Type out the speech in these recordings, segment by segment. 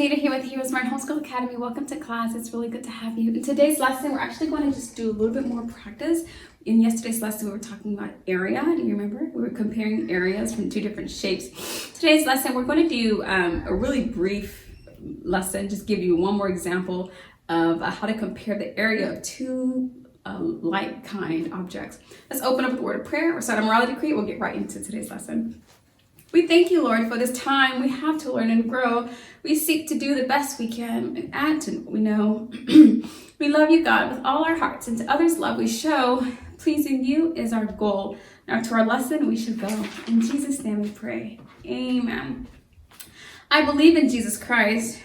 Nita here with Heroesmart Homeschool Academy. Welcome to class. It's really good to have you. In today's lesson, we're actually going to just do a little bit more practice. In yesterday's lesson, we were talking about area. Do you remember? We were comparing areas from two different shapes. Today's lesson, we're going to do a really brief lesson, just give you one more example of how to compare the area of two like kind objects. Let's open up with a word of prayer or start a morality decree. We'll get right into today's lesson. We thank you, Lord, for this time we have to learn and grow. We seek to do the best we can and add to what we know. We love you, God, with all our hearts, and to others' love we show. Pleasing you is our goal. Now to our lesson we should go. In Jesus' name we pray. Amen. I believe in Jesus Christ,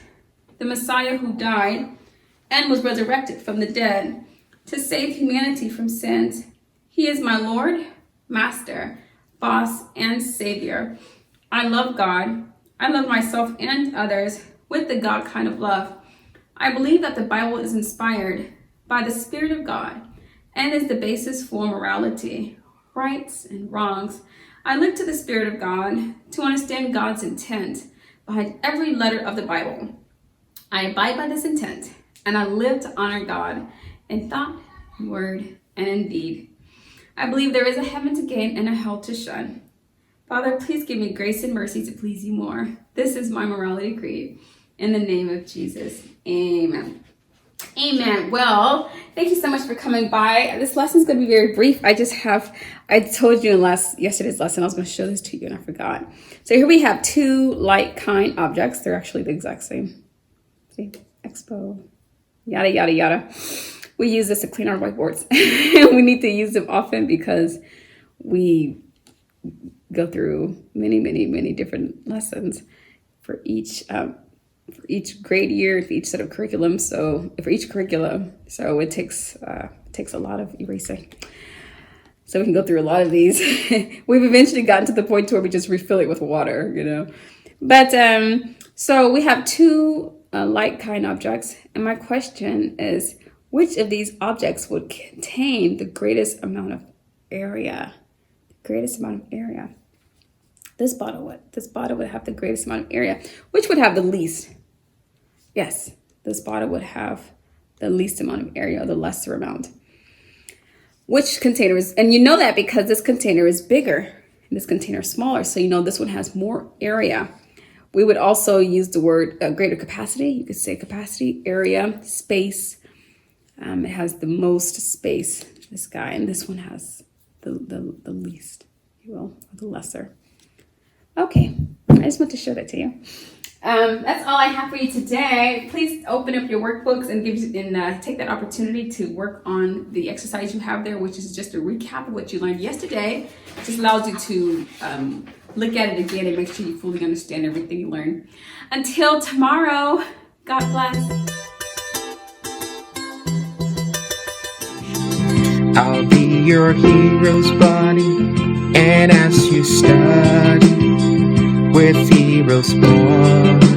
the Messiah who died and was resurrected from the dead to save humanity from sins. He is my Lord, Master, Boss, and Savior. I love God. I love myself and others with the God kind of love. I believe that the Bible is inspired by the Spirit of God and is the basis for morality, rights, and wrongs. I look to the Spirit of God to understand God's intent behind every letter of the Bible. I abide by this intent, and I live to honor God in thought, word, and in deed. I believe there is a heaven to gain and a hell to shun. Father, please give me grace and mercy to please you more. This is my morality creed. In the name of Jesus, amen. Amen. Well, thank you so much for coming by. This lesson is going to be very brief. I told you in yesterday's lesson, I was going to show this to you and I forgot. So here we have two like kind objects. They're actually the exact same. See, expo, yada, yada, yada. We use this to clean our whiteboards. We need to use them often because we go through many different lessons for each grade year, for each set of curriculum. So for each curriculum, so it takes a lot of erasing. So we can go through a lot of these. We've eventually gotten to the point where we just refill it with water, you know. But so we have two like kind objects, and my question is, which of these objects would contain the greatest amount of area? Greatest amount of area. This bottle would. This bottle would have the greatest amount of area. Which would have the least? Yes, this bottle would have the least amount of area, or the lesser amount. Which container is, and you know that because this container is bigger and this container is smaller, so you know this one has more area. We would also use the word greater capacity. You could say capacity, area, space. It has the most space, this guy, and this one has the least, if you will, or the lesser. Okay, I just want to show that to you. That's all I have for you today. Please open up your workbooks and take that opportunity to work on the exercise you have there, which is just a recap of what you learned yesterday. It just allows you to look at it again and make sure you fully understand everything you learned. Until tomorrow, God bless. I'll be your hero's buddy, and as you study with Heroesmart.